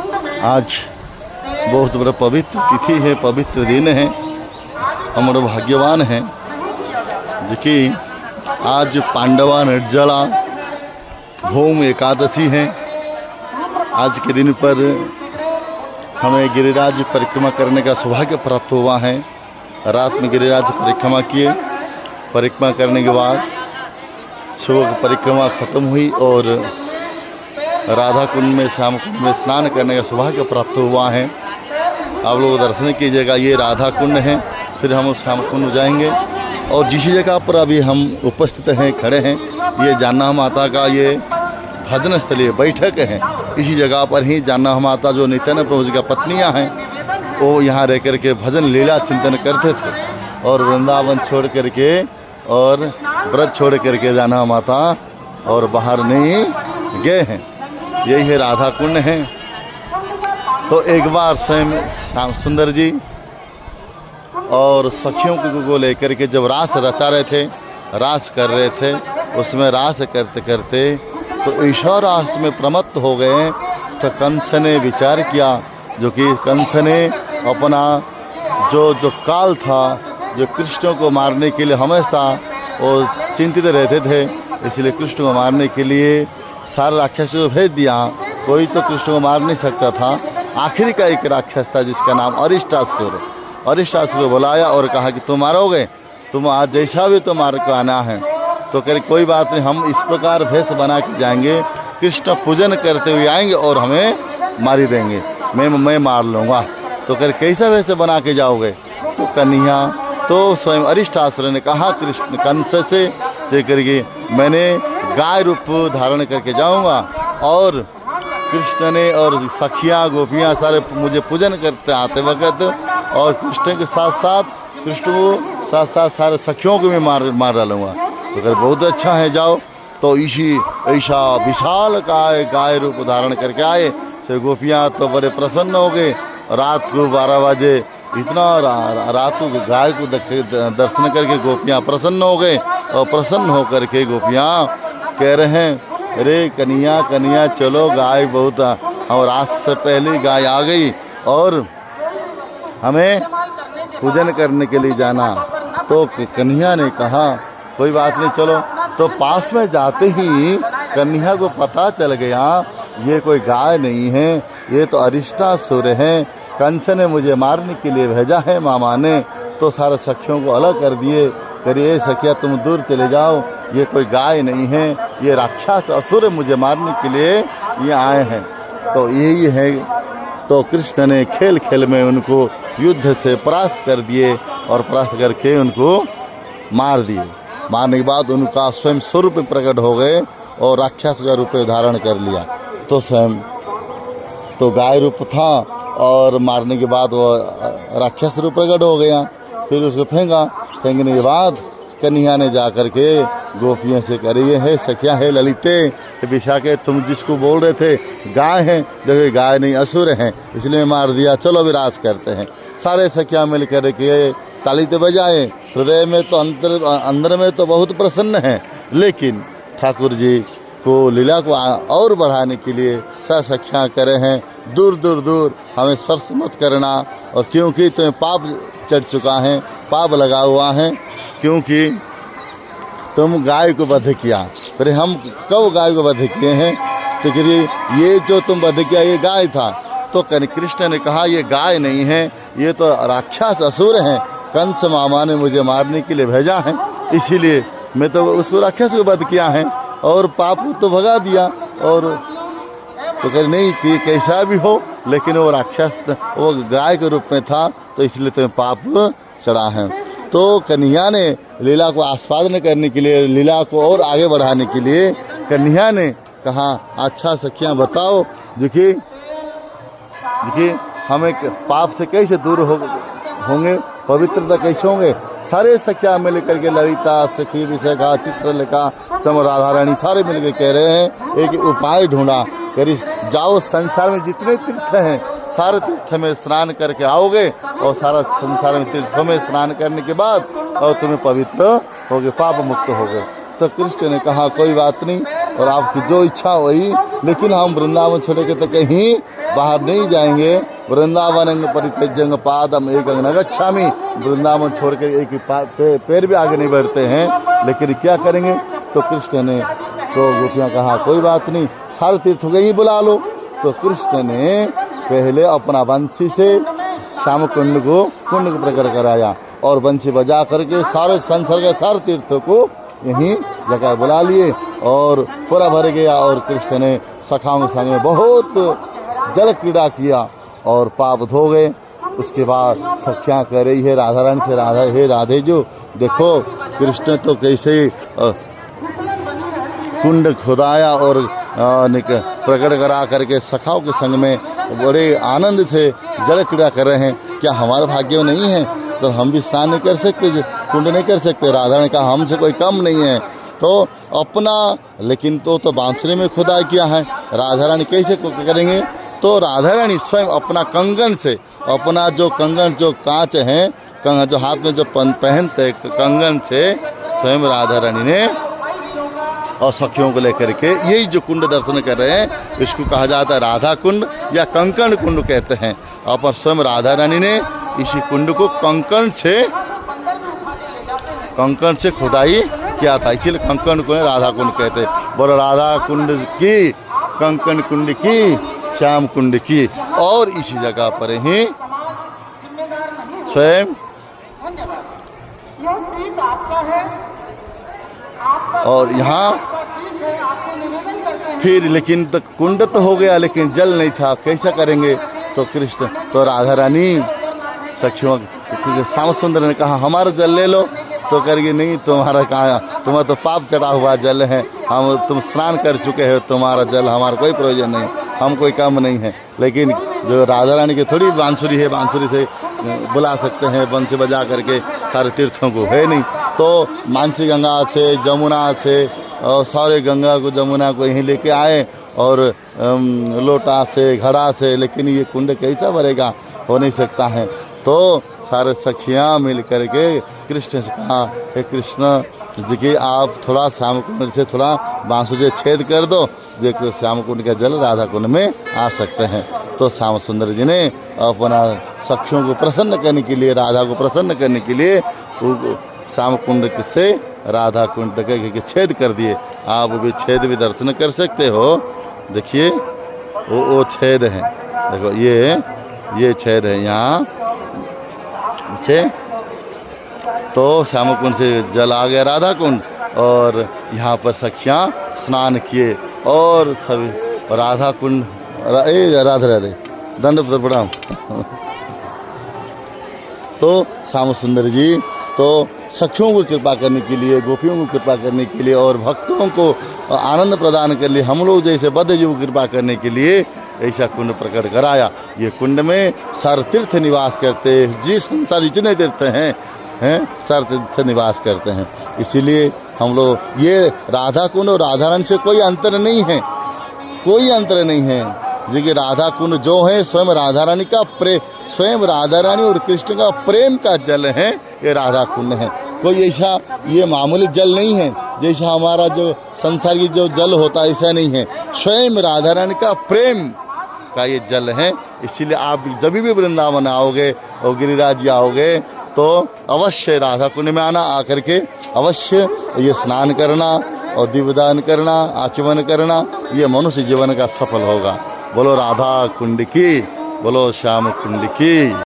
आज बहुत बड़ा पवित्र तिथि है, पवित्र दिन है। हम भाग्यवान हैं जो कि आज पांडवा निर्जला भौम एकादशी है। आज के दिन पर हमें गिरिराज परिक्रमा करने का सौभाग्य प्राप्त हुआ है। रात में गिरिराज परिक्रमा किए, परिक्रमा करने के बाद सुबह परिक्रमा खत्म हुई और राधा कुंड में, श्याम कुंड में स्नान करने का सौभाग्य प्राप्त हुआ है। आप लोग दर्शन कीजिएगा, ये राधा कुंड है। फिर हम उस श्याम कुंड जाएंगे और जिस जगह पर अभी हम उपस्थित हैं, खड़े हैं, ये जानना माता का ये भजन स्थलीय बैठक है। इसी जगह पर ही जानना माता जो नित्यानंद प्रभु जी का पत्नियां हैं, वो यहाँ रह कर के भजन लीला चिंतन करते थे और वृंदावन छोड़ करके और व्रत छोड़ करके जानना माता और बाहर नहीं गए हैं। यही है राधा कुंड है। तो एक बार स्वयं श्याम सुंदर जी और सखियों को लेकर के जब रास रचा रहे थे, रास कर रहे थे, उसमें रास करते करते तो ईश्वर रास में प्रमत्त हो गए। तो कंस ने विचार किया, जो कि कंस ने अपना जो काल था, जो कृष्ण को मारने के लिए हमेशा वो चिंतित रहते थे, इसलिए कृष्ण को मारने के लिए सारे राक्षसों को भेज दिया। कोई तो कृष्ण को मार नहीं सकता था। आखिरी का एक राक्षस था जिसका नाम अरिष्टासुर। अरिष्टासुर को बुलाया और कहा कि तुम मारोगे, तुम आज जैसा भी तो मार को आना है। तो कह कोई बात नहीं, हम इस प्रकार भेष बना के जाएंगे, कृष्ण पूजन करते हुए आएंगे और हमें मारी देंगे, मैं मार लूँगा। तो कह कैसा भेष बना के जाओगे? तो कन्हैया तो स्वयं अरिष्टासुर ने कहा कृष्ण कंस से करके मैंने गाय रूप धारण करके जाऊंगा और कृष्ण ने और सखियाँ गोपियाँ सारे मुझे पूजन करते आते वक्त और कृष्ण के साथ साथ कृष्ण को साथ साथ सारे सखियों को भी मार डालूंगा। तो अगर बहुत अच्छा है, जाओ। तो इसी ऐसा विशाल गाय रूप धारण करके आए। तो गोपियाँ तो बड़े प्रसन्न हो गए। रात को 12 बजे इतना रात को गाय को दर्शन करके गोपियाँ प्रसन्न हो गए और प्रसन्न होकर के गोपियाँ कह रहे हैं, अरे कन्हैया कन्हैया चलो, गाय बहुत और रात से पहले गाय आ गई और हमें पूजन करने के लिए जाना। तो कन्हैया ने कहा कोई बात नहीं, चलो। तो पास में जाते ही कन्हैया को पता चल गया ये कोई गाय नहीं है, ये तो अरिष्टासुर है। कंस ने मुझे मारने के लिए भेजा है मामा ने। तो सारे सखियों को अलग कर दिए, करिए सखिया तुम दूर चले जाओ, ये कोई गाय नहीं है, ये राक्षस असुर मुझे मारने के लिए ये आए हैं। तो यही है। तो कृष्ण ने खेल खेल में उनको युद्ध से परास्त कर दिए और परास्त करके उनको मार दिए। मारने के बाद उनका स्वयं स्वरूप प्रकट हो गए और राक्षस का रूप धारण कर लिया। तो स्वयं तो गाय रूप था और मारने के बाद वो राक्षस रूप प्रकट हो गया। फिर उसको फेंकने के बाद कन्हैया ने जा कर के गोपियों से करिए है सखिया है ललिते विशाखे, तुम जिसको बोल रहे थे गाय हैं, देखो गाय नहीं असुर हैं, इसलिए मार दिया। चलो विराज करते हैं। सारे सखिया मिल कर के ताली तो बजाए। हृदय में तो अंदर में तो बहुत प्रसन्न है, लेकिन ठाकुर जी को लीला को और बढ़ाने के लिए सब सखियाँ करे हैं, दूर दूर दूर हमें स्पर्श मत करना। और क्योंकि तुम्हें पाप चढ़ चुका है, पाप लगा हुआ है, क्योंकि तुम गाय को वध किया। अरे हम कब गाय को वध किए हैं? तो ये जो तुम वध किया ये गाय था। तो कृष्ण ने कहा ये गाय नहीं है, ये तो राक्षस असुर हैं। कंस मामा ने मुझे मारने के लिए भेजा है, इसीलिए मैं तो उसको राक्षस को वध किया है और पाप तो भगा दिया। और तो कह नहीं कि कैसा भी हो, लेकिन वो राक्षस वो गाय के रूप में था, तो इसलिए तुम्हें पाप चढ़ा है। तो कन्हैया ने लीला को आस्वादन करने के लिए, लीला को और आगे बढ़ाने के लिए कन्हैया ने कहा अच्छा सखियाँ बताओ देखिए हमें पाप से कैसे दूर होंगे, पवित्रता कैसे होंगे। सारे सखियाँ मिल करके ललिता सखी विशाखा चित्रलेखा चम राधा रानी सारे मिलकर कह रहे हैं एक उपाय ढूंढा, करी जाओ संसार में जितने तीर्थ हैं सारे तीर्थ में स्नान करके आओगे और सारा संसार में तीर्थों में स्नान करने के बाद और तुम्हें पवित्र होगे, पाप मुक्त होगे। तो कृष्ण ने कहा कोई बात नहीं। और आपकी जो इच्छा वही, लेकिन हम वृंदावन छोड़ के तो कहीं बाहर नहीं जाएंगे। वृंदावन परित्यज्य पादम एकं न गच्छामि, वृंदावन छोड़ के एक पैर भी आगे नहीं बढ़ते हैं। लेकिन क्या करेंगे? तो कृष्ण ने तो गोपियाँ कहा कोई बात नहीं, सारे तीर्थ गए ही बुला लो। तो कृष्ण ने पहले अपना बंसी से श्याम कुंड को प्रकट कराया और बंसी बजा करके सारे संसार के सारे तीर्थों को यहीं जगह बुला लिए और पूरा भर गया। और कृष्ण ने सखाओं के संग में बहुत जल क्रीड़ा किया और पाप धो गए। उसके बाद सखियाँ कह रही है राधा रानी से, राधा हे राधे जो देखो कृष्ण तो कैसे कुंड खुदाया और प्रकट करा करके सखाओं के संग में बड़े आनंद से जल क्रीड़ा कर रहे हैं। क्या हमारे भाग्य में नहीं है तो हम भी स्नान नहीं कर सकते, कुंड नहीं कर सकते? राधा ने कहा हमसे कोई कम नहीं है। तो अपना लेकिन तो बांसुरी में खुदाई किया है, राधा रानी कैसे करेंगे? तो राधा रानी स्वयं अपना कंगन से, अपना जो कंगन जो कांच है, जो हाथ में जो पहनते कंगन से स्वयं राधा रानी ने और सखियों को लेकर के यही जो कुंड दर्शन कर रहे हैं, इसको कहा जाता है राधा कुंड या कंकण कुंड कहते हैं। और स्वयं राधा रानी ने इसी कुंड को कंकण से खुदाई किया था, इसीलिए कंकण कुंड राधा कुंड कहते हैं। बोलो राधा कुंड की, कंकण कुंड की, श्याम कुंड की। और इसी जगह पर ही स्वयं और यहाँ फिर लेकिन तो कुंड तो हो गया लेकिन जल नहीं था, कैसा करेंगे? तो कृष्ण तो राधा रानी सखियों श्याम सुंदर ने कहा हमारा जल ले लो। तो करेंगे नहीं, तुम्हारा कहा, तुम्हारा तो पाप चढ़ा हुआ जल है, तुम स्नान कर चुके हो, तुम्हारा जल हमारा कोई प्रयोजन नहीं, हम कोई काम नहीं है। लेकिन जो राधा रानी की थोड़ी बांसुरी है, बांसुरी से बुला सकते हैं, बंसी बजा करके सारे तीर्थों को, है नहीं? तो मानसी गंगा से, जमुना से और सारे गंगा को जमुना को यहीं लेके आए और लोटा से, घड़ा से, लेकिन ये कुंड कैसा भरेगा? हो नहीं सकता है। तो सारे सखियाँ मिल करके कृष्ण से कहा हे कृष्ण जी की आप थोड़ा श्याम कुंड से थोड़ा बांसुरी छेद कर दो, जो श्याम कुंड का जल राधा कुंड में आ सकते हैं। तो श्याम सुंदर जी ने अपना सखियों को प्रसन्न करने के लिए, राधा को प्रसन्न करने के लिए श्याम कुंड से राधा कुंड तक छेद कर दिए। आप भी छेद भी दर्शन कर सकते हो। देखिए वो छेद है, देखो ये छेद है यहाँ से। तो श्याम कुंड से जल आ गया राधा कुंड और यहाँ पर सखियाँ स्नान किए और सभी राधा कुंड राधे राधे दंड प्रणाम। तो श्याम सुंदर जी तो सखियों को कृपा करने के लिए, गोपियों को कृपा करने के लिए और भक्तों को आनंद प्रदान करने के लिए, हम लोग जैसे बद्धजीव को कृपा करने के लिए ऐसा कुंड प्रकट कराया। ये कुंड में सारे तीर्थ निवास करते हैं, जिस संसार जितने तीर्थ हैं सारे तीर्थ निवास करते हैं। इसीलिए हम लोग ये राधा कुंड और राधा रानी से कोई अंतर नहीं है, कोई अंतर नहीं है। देखिए राधा कुंड जो है स्वयं राधा रानी का प्रेम, स्वयं राधा रानी और कृष्ण का प्रेम का जल है, ये राधा कुंड है। कोई ऐसा ये मामूली जल नहीं है जैसा हमारा जो संसार की जो जल होता है, ऐसा नहीं है। स्वयं राधा रानी का प्रेम का ये जल है। इसीलिए आप जब भी वृंदावन आओगे और गिरिराज आओगे तो अवश्य राधा कुंड में आना, आकर के अवश्य ये स्नान करना और दीपदान करना, आचमन करना, ये मनुष्य जीवन का सफल होगा। बोलो राधा कुंड की, बोलो श्याम कुंड की।